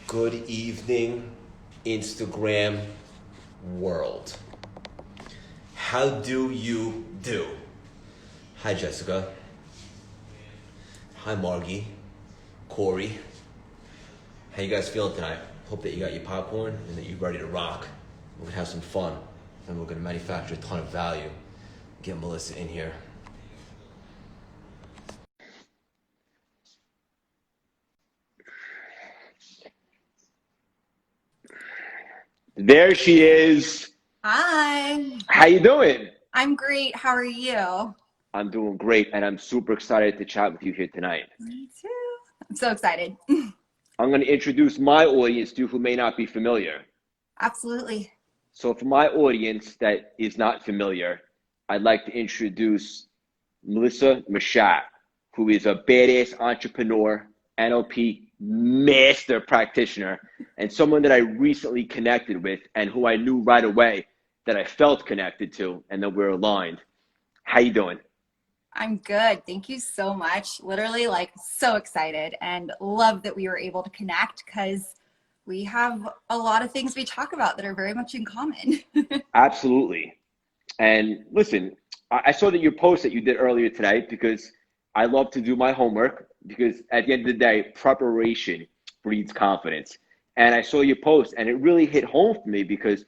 Good evening, Instagram world. How do you do? Hi, Jessica. Hi, Margie. Corey. How you guys feeling tonight? Hope that you got your popcorn and that you're ready to rock. We're gonna have some fun, and we're gonna manufacture a ton of value. Get Melissa in here. There she is. Hi, How you doing? I'm great. How are you? I'm doing great, and I'm super excited to chat with you here tonight. Me too. I'm so excited. I'm going to introduce my audience to you who may not be familiar. Absolutely. So for my audience that is not familiar, I'd like to introduce Melissa Mashat, who is a badass entrepreneur, NLP master practitioner, and someone that I recently connected with and who I knew right away that I felt connected to and that we're aligned. How you doing? I'm good. Thank you so much. Literally, like, so excited and love that we were able to connect because we have a lot of things we talk about that are very much in common. Absolutely. And listen, I saw that your post that you did earlier today because I love to do my homework because at the end of the day, preparation breeds confidence. And I saw your post and it really hit home for me because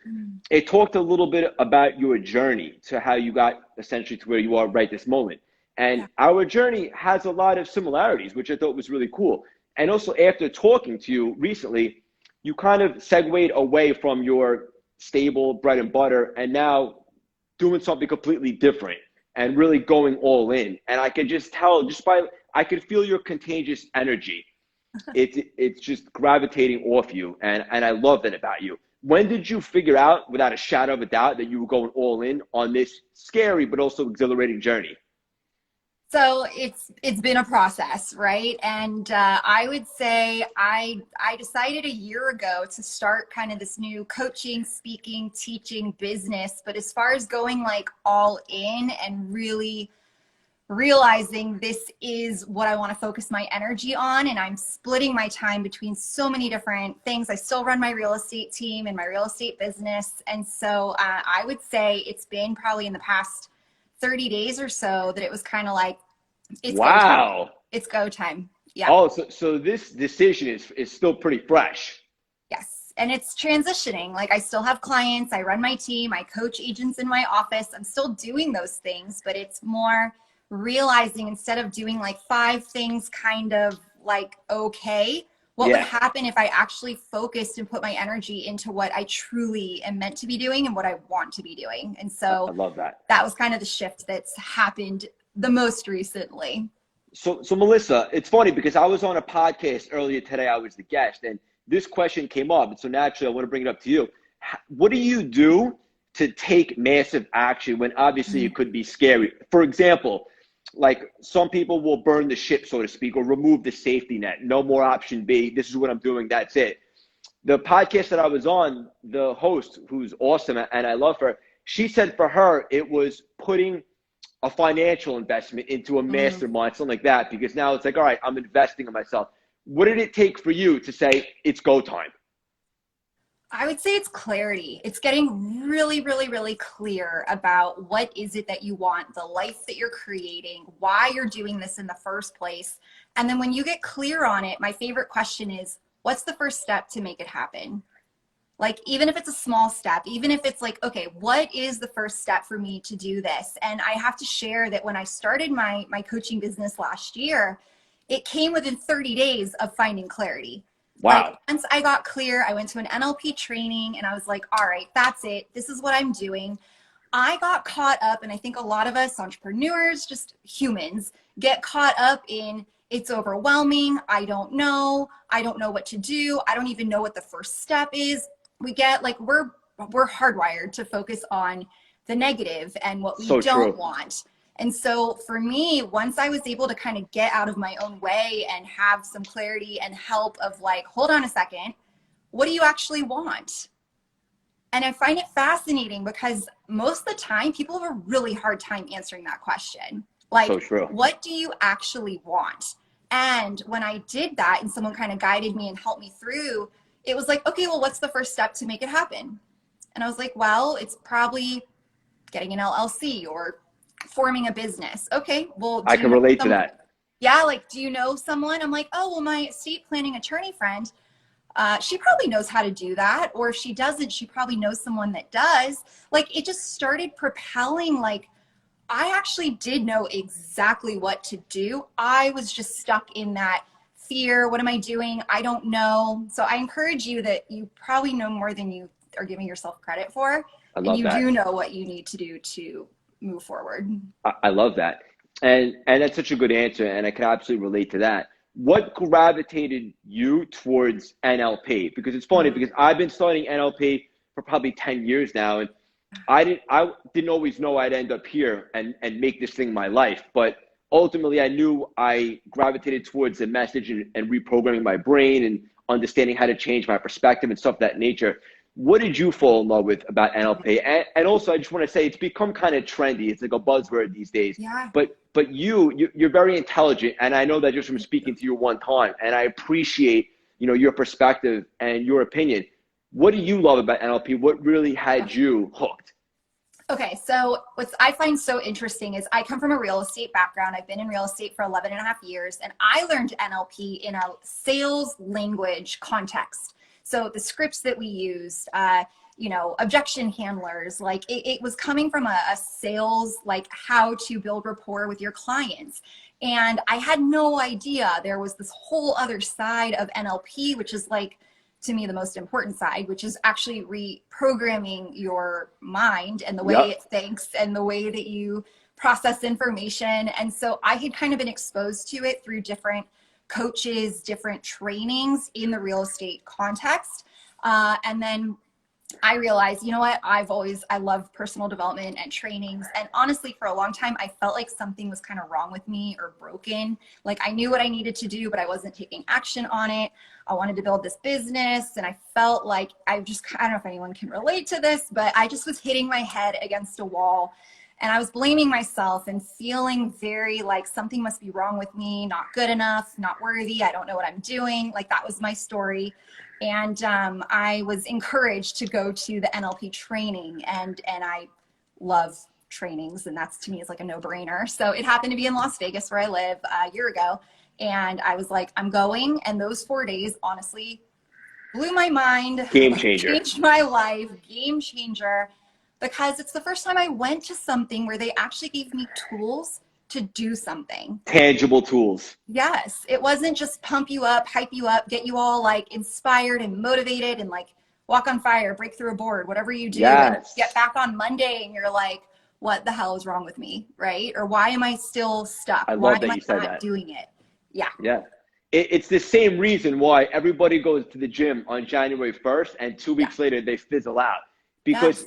it talked a little bit about your journey to how you got essentially to where you are right this moment. And Yeah. our journey has a lot of similarities, which I thought was really cool. And also after talking to you recently, you kind of segued away from your stable bread and butter and now doing something completely different and really going all in. And I could just tell just by I could feel your contagious energy. It's just gravitating off you, and I love that about you. When did you figure out, without a shadow of a doubt, that you were going all in on this scary but also exhilarating journey? So it's been a process, right? And I would say I decided a year ago to start kind of this new coaching, speaking, teaching business. But as far as going like all in and really realizing this is what I want to focus my energy on, and I'm splitting my time between so many different things. I still run my real estate team and my real estate business, and so I would say it's been probably in the past 30 days or so that it was kind of like, it's go time. Wow. It's go time. Yeah. Oh, so this decision is still pretty fresh. Yes. And it's transitioning. Like, I still have clients, I run my team, I coach agents in my office. I'm still doing those things, but it's more realizing instead of doing like five things kind of like, okay, what would Yeah, happen if I actually focused and put my energy into what I truly am meant to be doing and what I want to be doing? And I so love that. that was kind of the shift that's happened the most recently. So Melissa, it's funny because I was on a podcast earlier today. I was the guest, and this question came up, and so naturally, I want to bring it up to you. What do you do to take massive action when obviously it could be scary? For example, like some people will burn the ship, so to speak, or remove the safety net. No more option B. This is what I'm doing. That's it. The podcast that I was on, the host, who's awesome and I love her, she said for her it was putting a financial investment into a Mm. mastermind, something like that, because now it's like, all right, I'm investing in myself. What did it take for you to say it's go time? I would say it's clarity. It's getting really, really, really clear about what is it that you want, the life that you're creating, why you're doing this in the first place. And then when you get clear on it, my favorite question is, what's the first step to make it happen? Like, even if it's a small step, even if it's like, okay, what is the first step for me to do this? And I have to share that when I started my coaching business last year, it came within 30 days of finding clarity. Like, Wow. once I got clear, I went to an NLP training and I was like, all right, that's it. This is what I'm doing. I got caught up, and I think a lot of us entrepreneurs, just humans, get caught up in it's overwhelming. I don't know. I don't know what to do. I don't even know what the first step is. We get like, we're hardwired to focus on the negative and what we So don't true. want. And so for me, once I was able to kind of get out of my own way and have some clarity and help of like, hold on a second, what do you actually want? And I find it fascinating because most of the time people have a really hard time answering that question. So Like, true. what do you actually want? And when I did that and someone kind of guided me and helped me through, it was like, okay, well, what's the first step to make it happen? And I was like, well, it's probably getting an LLC or forming a business. Okay, well, I can relate to that. Yeah, like, do you know someone? I'm like, oh, well, my estate planning attorney friend, she probably knows how to do that. Or if she doesn't, she probably knows someone that does. Like, it just started propelling. Like, I actually did know exactly what to do. I was just stuck in that fear. What am I doing? I don't know. So I encourage you that you probably know more than you are giving yourself credit for. I love and you that. do know what you need to do to move forward. I love that. And that's such a good answer, and I can absolutely relate to that. What gravitated you towards NLP? Because it's funny, because I've been studying NLP for probably 10 years now, and I didn't always know I'd end up here and make this thing my life. But ultimately, I knew I gravitated towards the message and reprogramming my brain and understanding how to change my perspective and stuff of that nature. What did you fall in love with about NLP? And also, I just want to say, it's become kind of trendy. It's like a buzzword these days. Yeah. But you're very intelligent, and I know that just from speaking to you one time. And I appreciate, your perspective and your opinion. What do you love about NLP? What really had you hooked? Okay, so what I find so interesting is I come from a real estate background. I've been in real estate for 11 and a half years, and I learned NLP in a sales language context. So the scripts that we used, objection handlers, like it was coming from a sales, like how to build rapport with your clients. And I had no idea there was this whole other side of NLP, which is like, to me, the most important side, which is actually reprogramming your mind and the way it thinks and the way that you process information. And so I had kind of been exposed to it through different coaches, different trainings in the real estate context. And then I realized, you know what, I love personal development and trainings. And honestly, for a long time, I felt like something was kind of wrong with me or broken. Like I knew what I needed to do, but I wasn't taking action on it. I wanted to build this business. And I felt like I don't know if anyone can relate to this, but I just was hitting my head against a wall. And I was blaming myself and feeling very like something must be wrong with me, not good enough, not worthy. I don't know what I'm doing. Like that was my story. And I was encouraged to go to the NLP training, and I love trainings, and that's to me is like a no-brainer. So it happened to be in Las Vegas where I live a year ago. And I was like, I'm going. And those 4 days, honestly, blew my mind. Game changer. Changed my life. Game changer. Because it's the first time I went to something where they actually gave me tools to do something. Tangible tools. Yes. It wasn't just pump you up, hype you up, get you all like inspired and motivated and like walk on fire, break through a board, whatever you do. Yes. And get back on Monday and you're like, what the hell is wrong with me? Right? Or why am I still stuck? I love why that am you I said not that. doing it? Yeah. Yeah. It's the same reason why everybody goes to the gym on January 1st and 2 weeks later they fizzle out. Because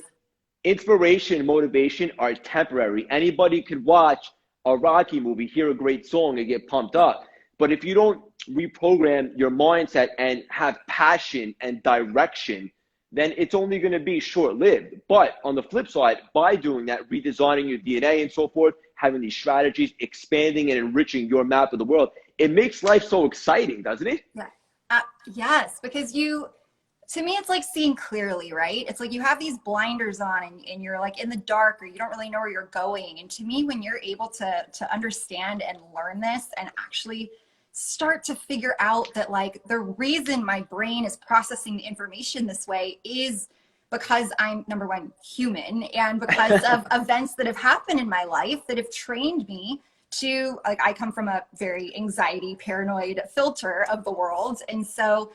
inspiration and motivation are temporary. Anybody could watch a Rocky movie, hear a great song, and get pumped up. But if you don't reprogram your mindset and have passion and direction, then it's only going to be short-lived. But on the flip side, by doing that, redesigning your DNA and so forth, having these strategies, expanding and enriching your map of the world, it makes life so exciting, doesn't it? Yeah. Yes, because to me, it's like seeing clearly, right? It's like you have these blinders on and you're like in the dark or you don't really know where you're going. And to me, when you're able to understand and learn this and actually start to figure out that like the reason my brain is processing the information this way is because I'm, number one, human, and because of events that have happened in my life that have trained me to, like, I come from a very anxiety, paranoid filter of the world. And so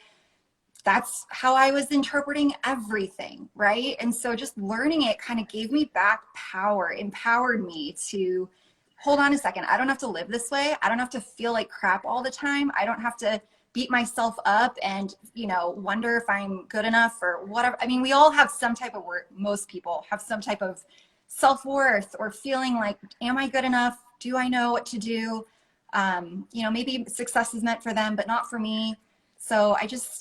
that's how I was interpreting everything, right? And so just learning it kind of gave me back power, empowered me to hold on a second. I don't have to live this way. I don't have to feel like crap all the time. I don't have to beat myself up and, wonder if I'm good enough or whatever. I mean, we all have some type of work. Most people have some type of self-worth or feeling like, am I good enough? Do I know what to do? Maybe success is meant for them, but not for me. So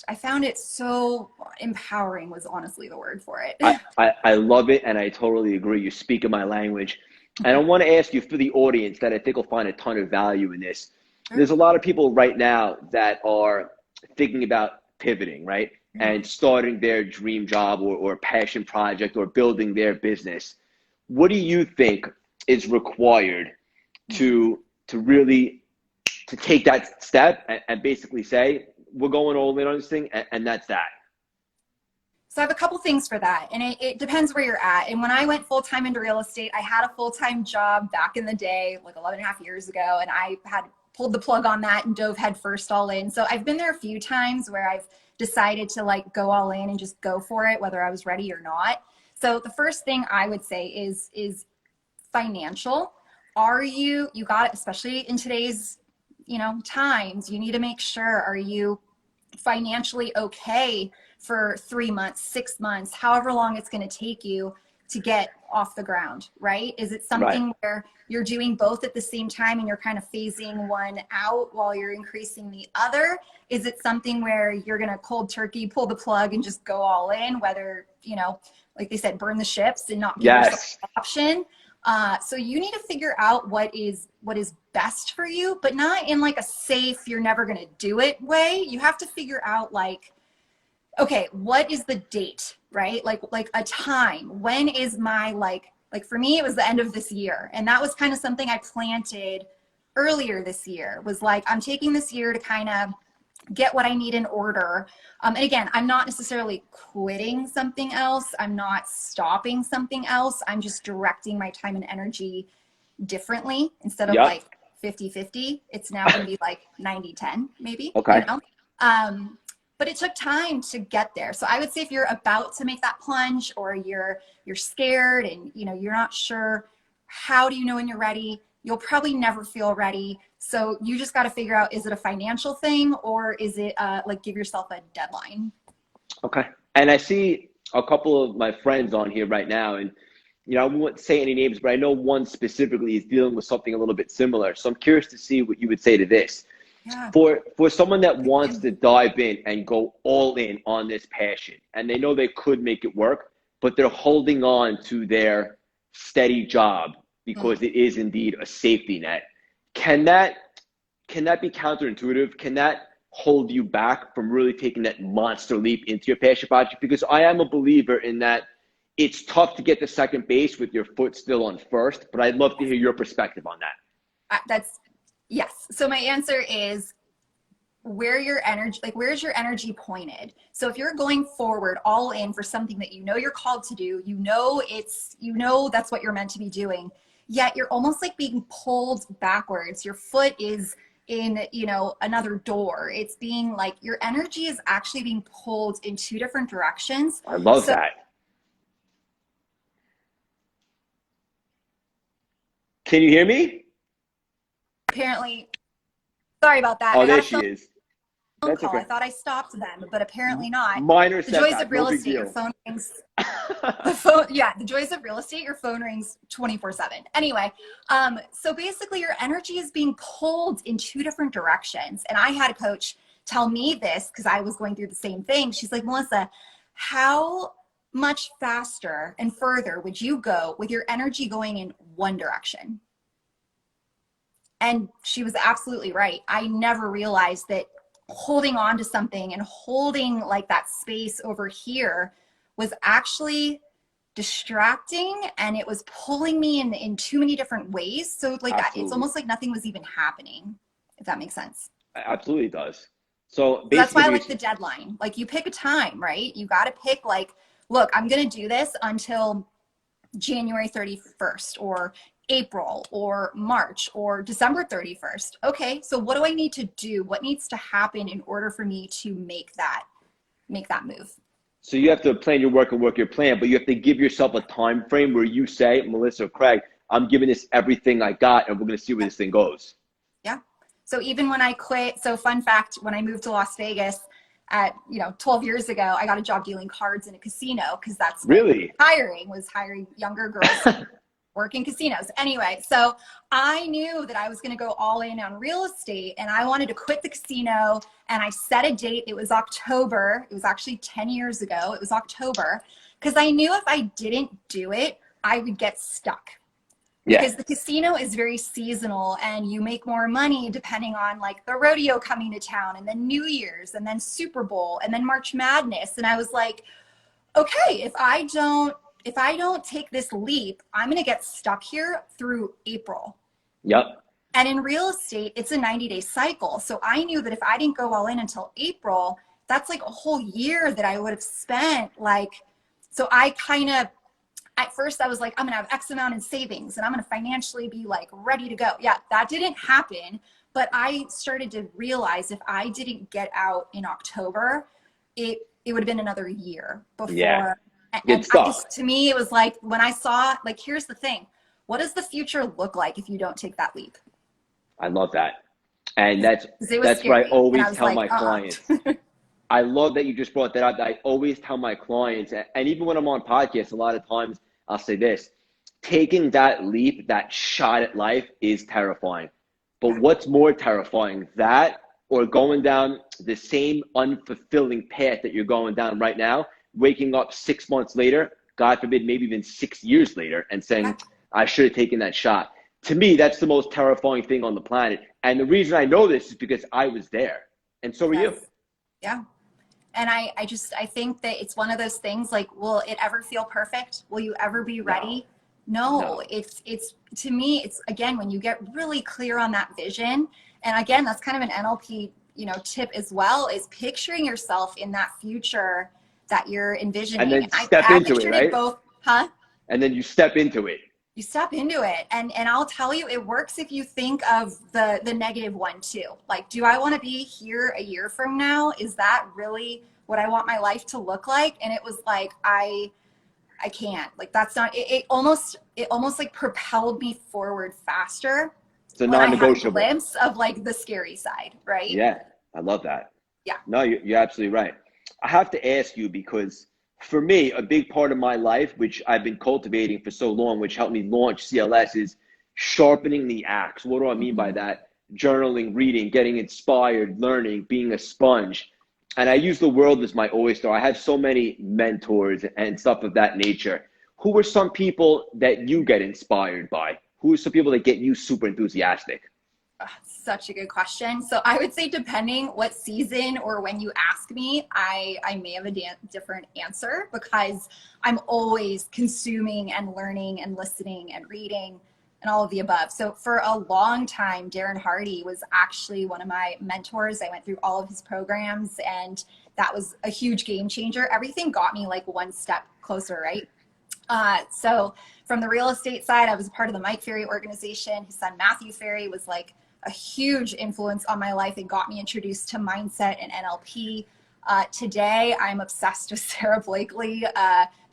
I found it so empowering was honestly the word for it. I love it. And I totally agree. You speak in my language. And I want to ask you, for the audience that I think will find a ton of value in this, there's a lot of people right now that are thinking about pivoting, right? and starting their dream job or passion project or building their business, what do you think is required to really to take that step and basically say, we're going all in on this thing, and that's that? So I have a couple things for that, and it depends where you're at. And when I went full-time into real estate, I had a full-time job back in the day, like 11 and a half years ago, and I had pulled the plug on that and dove head first all in. So I've been there a few times where I've decided to like go all in and just go for it, whether I was ready or not. So the first thing I would say is financial. You got it, especially in today's, times, you need to make sure, are you financially okay for 3 months, 6 months, however long it's going to take you to get off the ground, right? Is it something where you're doing both at the same time and you're kind of phasing one out while you're increasing the other? Is it something where you're going to cold turkey, pull the plug and just go all in, whether, like they said, burn the ships and not give yourself an option? So you need to figure out what is best for you, but not in like a safe, you're never going to do it way. You have to figure out like, okay, what is the date, right? Like a time. When is my like for me, it was the end of this year. And that was kind of something I planted earlier this year, was like, I'm taking this year to kind of get what I need in order. And again, I'm not necessarily quitting something else. I'm not stopping something else. I'm just directing my time and energy differently. Instead of like 50-50, it's now going to be like 90-10 maybe. Okay. But it took time to get there. So I would say if you're about to make that plunge, or you're scared and you're not sure, how do you know when you're ready? You'll probably never feel ready. So you just got to figure out, is it a financial thing, or is it like give yourself a deadline? Okay. And I see a couple of my friends on here right now, and I won't say any names, but I know one specifically is dealing with something a little bit similar. So I'm curious to see what you would say to this. Yeah. For someone that wants to dive in and go all in on this passion, and they know they could make it work, but they're holding on to their steady job because it is indeed a safety net. Can that be counterintuitive? Can that hold you back from really taking that monster leap into your passion project? Because I am a believer in that it's tough to get to second base with your foot still on first, but I'd love to hear your perspective on that. Yes. So my answer is, where's your energy pointed? So if you're going forward all in for something that you're called to do, that's what you're meant to be doing, yet you're almost like being pulled backwards. Your foot is in, another door. It's being like, your energy is actually being pulled in two different directions. I love that. Can you hear me? Apparently, sorry about that. Oh, there she is. That's okay. I thought I stopped them, but apparently not. Minor setback. The joys of real estate, your phone rings. The joys of real estate, your phone rings 24/7. Anyway, so basically your energy is being pulled in two different directions. And I had a coach tell me this because I was going through the same thing. She's like, Melissa, how much faster and further would you go with your energy going in one direction? And she was absolutely right. I never realized that holding on to something and holding like that space over here was actually distracting, and it was pulling me in too many different ways. So like it's almost like nothing was even happening, if that makes sense. Absolutely does. So that's why I like the deadline. Like you pick a time, right? You got to pick like, look, I'm going to do this until January 31st or April or March or December 31st. Okay, so what do I need to do? What needs to happen in order for me to make that move? So you have to plan your work and work your plan, but you have to give yourself a time frame where you say, Melissa or Craig, I'm giving this everything I got, and we're going to see where this thing goes. Yeah. So even when I quit, so fun fact, when I moved to Las Vegas at 12 years ago, I got a job dealing cards in a casino, because that's really hiring younger girls work in casinos. Anyway, so I knew that I was going to go all in on real estate, and I wanted to quit the casino, and I set a date. It was October. It was actually 10 years ago. It was October, because I knew if I didn't do it, I would get stuck. Yeah. because the casino is very seasonal and you make more money depending on like the rodeo coming to town and then New Year's and then Super Bowl and then March Madness. And I was like, okay, if I don't take this leap, I'm going to get stuck here through April. Yep. And in real estate, it's a 90-day cycle. So I knew that if I didn't go all in until April, that's like a whole year that I would have spent. Like, so I kind of, at first I was like, I'm going to have X amount in savings and I'm going to financially be like ready to go. Yeah, that didn't happen. But I started to realize if I didn't get out in October, it would have been another year before. Yeah. And I just, to me, it was like when I saw, like, here's the thing. What does the future look like if you don't take that leap? I love that. And that's scary. what I always tell like, my clients. I love that you just brought that up. I always tell my clients, and even when I'm on podcasts, a lot of times I'll say this, taking that leap, that shot at life is terrifying. But what's more terrifying, that or going down the same unfulfilling path that you're going down right now, waking up 6 months later, God forbid, maybe even 6 years later, and saying, I should have taken that shot. To me, that's the most terrifying thing on the planet. And the reason I know this is because I was there. And so were you. Yeah. And I think that it's one of those things like, will it ever feel perfect? Will you ever be ready? No. It's to me, it's again, when you get really clear on that vision, and again, that's kind of an NLP, tip as well, is picturing yourself in that future that you're envisioning. And then step into it, right? Both, huh? And then you step into it. You step into it. And I'll tell you, it works if you think of the negative one too. Like, do I want to be here a year from now? Is that really what I want my life to look like? And it was like, I can't. Like, that's not, it almost like propelled me forward faster. It's a non-negotiable. I had a glimpse of like the scary side, right? Yeah, I love that. Yeah. No, you're absolutely right. I have to ask you because for me, a big part of my life, which I've been cultivating for so long, which helped me launch CLS, is sharpening the axe. What do I mean by that? Journaling, reading, getting inspired, learning, being a sponge. And I use the world as my oyster. I have so many mentors and stuff of that nature. Who are some people that you get inspired by? Who are some people that get you super enthusiastic? Such a good question. So I would say depending what season or when you ask me, I may have a different answer because I'm always consuming and learning and listening and reading and all of the above. So for a long time, Darren Hardy was actually one of my mentors. I went through all of his programs and that was a huge game changer. Everything got me like one step closer, right? So from the real estate side, I was a part of the Mike Ferry organization. His son, Matthew Ferry, was like a huge influence on my life and got me introduced to mindset and NLP. Today, I'm obsessed with Sarah Blakely,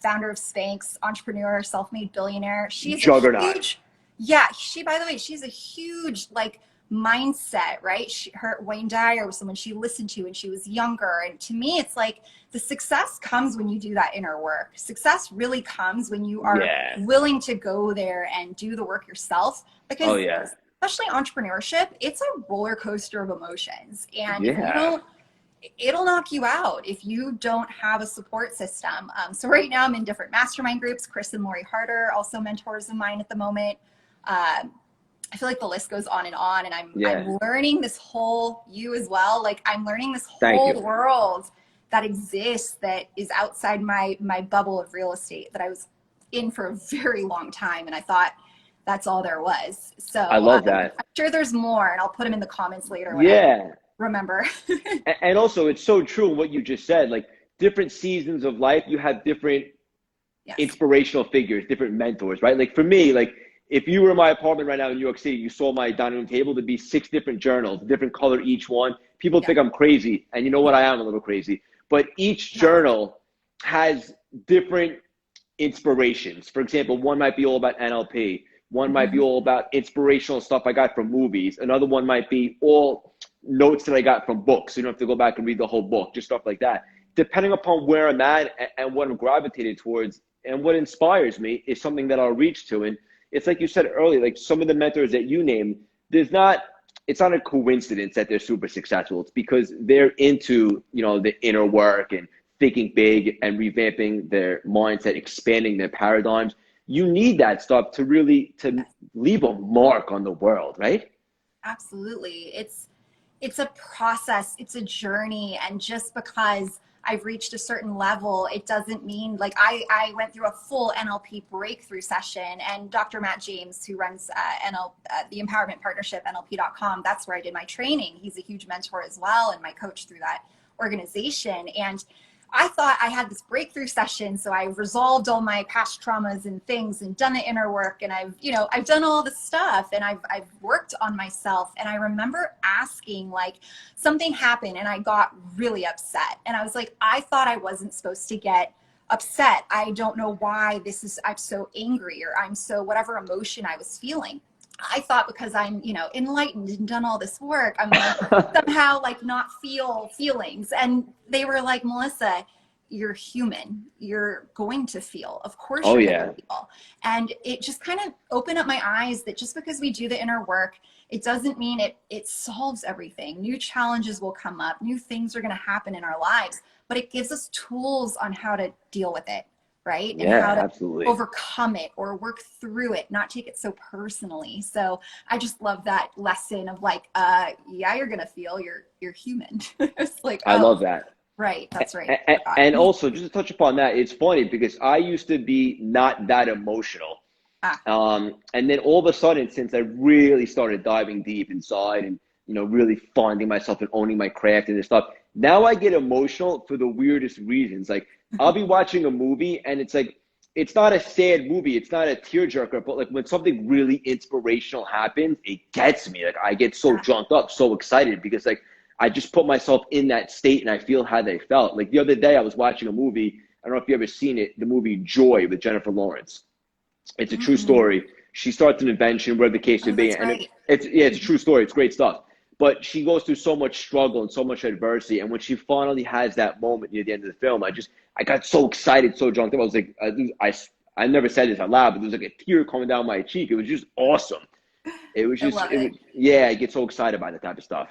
founder of Spanx, entrepreneur, self-made billionaire. She's juggernaut. By the way, she's a huge like mindset, right? Wayne Dyer was someone she listened to when she was younger. And to me, it's like the success comes when you do that inner work. Success really comes when you are willing to go there and do the work yourself. Because especially entrepreneurship, it's a roller coaster of emotions. And if you don't, it'll knock you out if you don't have a support system. So right now I'm in different mastermind groups. Chris and Lori Harder, also mentors of mine at the moment. I feel like the list goes on and I'm learning this whole, you as well, like I'm learning this whole world that exists that is outside my bubble of real estate that I was in for a very long time. And I thought, that's all there was. So I love that. I'm sure there's more and I'll put them in the comments later when I remember. And also it's so true in what you just said, like different seasons of life, you have different inspirational figures, different mentors, right? Like for me, like if you were in my apartment right now in New York City, you saw my dining room table, there'd be 6 different journals, different color each one. People think I'm crazy. And you know what? I am a little crazy. But each journal has different inspirations. For example, one might be all about NLP. One might be all about inspirational stuff I got from movies. Another one might be all notes that I got from books. So you don't have to go back and read the whole book, just stuff like that. Depending upon where I'm at and what I'm gravitated towards and what inspires me is something that I'll reach to. And it's like you said earlier, like some of the mentors that you named, it's not a coincidence that they're super successful. It's because they're into, the inner work and thinking big and revamping their mindset, expanding their paradigms. you need that stuff to really to leave a mark on the world, right? Absolutely. It's a process, it's a journey. And just because I've reached a certain level, it doesn't mean like I went through a full NLP breakthrough session, and Dr. Matt James, who runs the Empowerment Partnership, NLP.com, that's where I did my training. He's a huge mentor as well and my coach through that organization. And I thought I had this breakthrough session, so I resolved all my past traumas and things and done the inner work, and I've done all the stuff, and I've worked on myself. And I remember asking, like, something happened and I got really upset. And I was like, I thought I wasn't supposed to get upset. I don't know why I'm so angry, or I'm so whatever emotion I was feeling. I thought because I'm, enlightened and done all this work, I'm gonna somehow like not feel feelings. And they were like, Melissa, you're human. You're going to feel. Of course you're going to feel. And it just kind of opened up my eyes that just because we do the inner work, it doesn't mean it solves everything. New challenges will come up. New things are going to happen in our lives, but it gives us tools on how to deal with it. Right? And how to absolutely overcome it or work through it, not take it so personally. So I just love that lesson of like, yeah, you're gonna feel, you're human. It's like, I love that. Right, that's right. And also, just to touch upon that, it's funny because I used to be not that emotional. And then all of a sudden, since I really started diving deep inside and really finding myself and owning my craft and this stuff, now I get emotional for the weirdest reasons. Like, I'll be watching a movie and it's like, it's not a sad movie, it's not a tearjerker, but like when something really inspirational happens, it gets me. Like, I get so jumped up, so excited, because like I just put myself in that state and I feel how they felt. Like the other day I was watching a movie, I don't know if you ever seen it, the movie Joy with Jennifer Lawrence. It's a true story. She starts an invention, whatever the case may be. And it's a true story. It's great stuff. But she goes through so much struggle and so much adversity. And when she finally has that moment near the end of the film, I got so excited, so drunk. I was like, I never said this out loud, but there was like a tear coming down my cheek. It was just awesome. It was just, I get so excited by that type of stuff.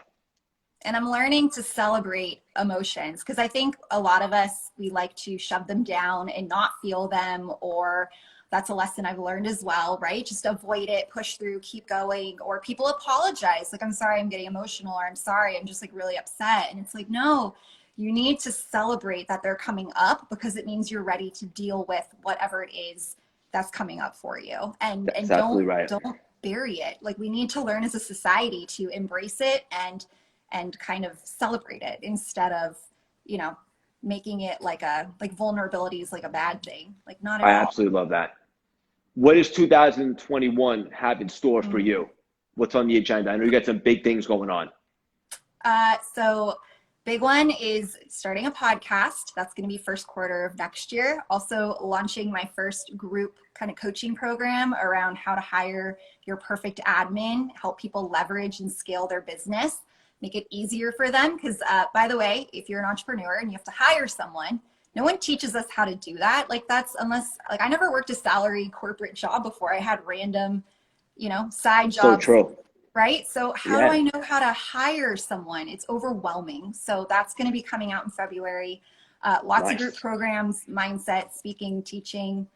And I'm learning to celebrate emotions, because I think a lot of us, we like to shove them down and not feel them, or that's a lesson I've learned as well, right? Just avoid it, push through, keep going. Or people apologize, like, I'm sorry, I'm getting emotional, or I'm sorry, I'm just like really upset. And it's like, no, you need to celebrate that they're coming up, because it means you're ready to deal with whatever it is that's coming up for you. And don't bury it. Like, we need to learn as a society to embrace it and kind of celebrate it, instead of, making it like vulnerability is like a bad thing. Like, not at all. I absolutely love that. What does 2021 have in store for you? What's on the agenda? I know you got some big things going on. So big one is starting a podcast. That's going to be first quarter of next year. Also launching my first group kind of coaching program around how to hire your perfect admin, help people leverage and scale their business, make it easier for them. Because by the way, if you're an entrepreneur and you have to hire someone, no one teaches us how to do that. Like, I never worked a salary corporate job before. I had random, side jobs. So true. Right? So how do I know how to hire someone? It's overwhelming. So that's going to be coming out in February. Lots of group programs, mindset, speaking, teaching,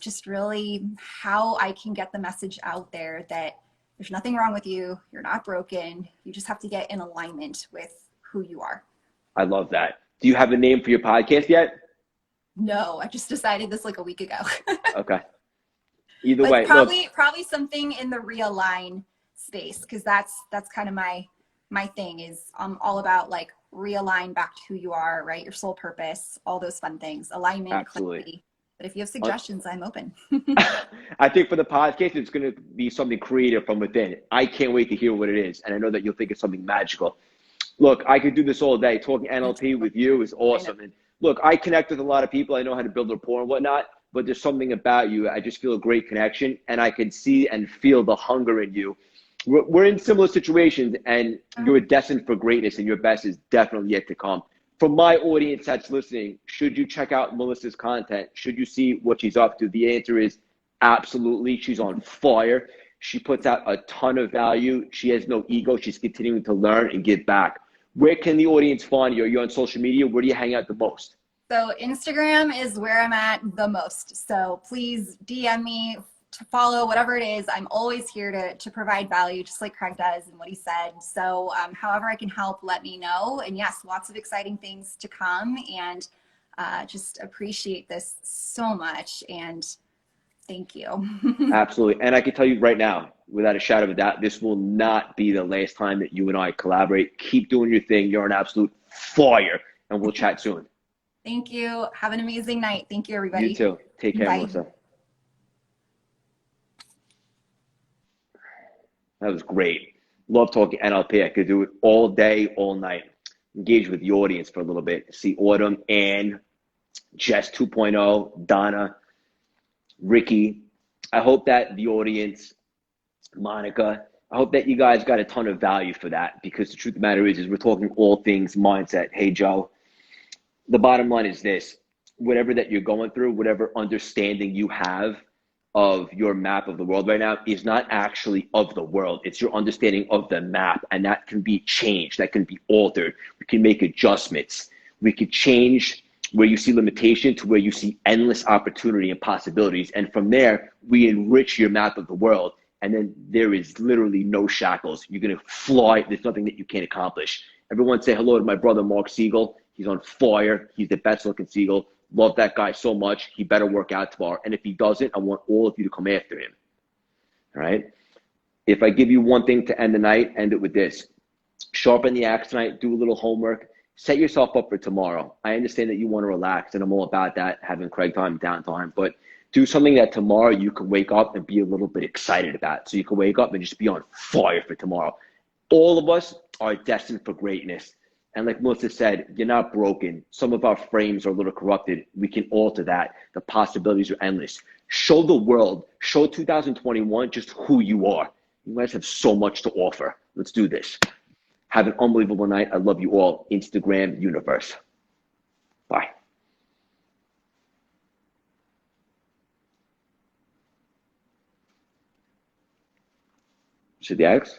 just really how I can get the message out there that there's nothing wrong with you. You're not broken. You just have to get in alignment with who you are. I love that. Do you have a name for your podcast yet? No, I just decided this like a week ago. Okay. Either way, probably something in the realign space, because that's kind of my thing. Is I'm all about like realign back to who you are, right? Your soul purpose, all those fun things, alignment, absolutely. Clarity. But if you have suggestions, I'm open. I think for the podcast, it's going to be something creative from within. I can't wait to hear what it is, and I know that you'll think it's something magical. Look, I could do this all day. Talking NLP with you is awesome. And look, I connect with a lot of people. I know how to build rapport and whatnot, but there's something about you. I just feel a great connection, and I can see and feel the hunger in you. We're in similar situations, and you're destined for greatness, and your best is definitely yet to come. For my audience that's listening, should you check out Melissa's content? Should you see what she's up to? The answer is absolutely. She's on fire. She puts out a ton of value. She has no ego. She's continuing to learn and give back. Where can the audience find you? Are you on social media? Where do you hang out the most? So Instagram is where I'm at the most. So please DM me to follow, whatever it is. I'm always here to provide value, just like Craig does and what he said. So however I can help, let me know. And yes, lots of exciting things to come, and just appreciate this so much. And thank you. Absolutely. And I can tell you right now, without a shadow of a doubt, this will not be the last time that you and I collaborate. Keep doing your thing. You're an absolute fire, and we'll chat soon. Thank you. Have an amazing night. Thank you, everybody. You too. Take care, Bye. Melissa. That was great. Love talking NLP. I could do it all day, all night. Engage with the audience for a little bit. See Autumn, Ann, Jess 2.0, Donna, Ricky. I hope that the audience, Monica, I hope that you guys got a ton of value for that, because the truth of the matter is we're talking all things mindset. Hey, Joe, the bottom line is this: whatever that you're going through, whatever understanding you have of your map of the world right now is not actually of the world. It's your understanding of the map, and that can be changed. That can be altered. We can make adjustments. We could change where you see limitation to where you see endless opportunity and possibilities. And from there, we enrich your map of the world. And then there is literally no shackles. You're going to fly. There's nothing that you can't accomplish. Everyone say hello to my brother, Mark Siegel. He's on fire. He's the best looking Siegel. Love that guy so much. He better work out tomorrow. And if he doesn't, I want all of you to come after him. All right? If I give you one thing to end the night, end it with this. Sharpen the axe tonight. Do a little homework. Set yourself up for tomorrow. I understand that you want to relax, and I'm all about that, having Craig time, downtime. But do something that tomorrow you can wake up and be a little bit excited about. So you can wake up and just be on fire for tomorrow. All of us are destined for greatness. And like Melissa said, you're not broken. Some of our frames are a little corrupted. We can alter that. The possibilities are endless. Show the world, show 2021 just who you are. You guys have so much to offer. Let's do this. Have an unbelievable night. I love you all. Instagram universe. Bye. See the X?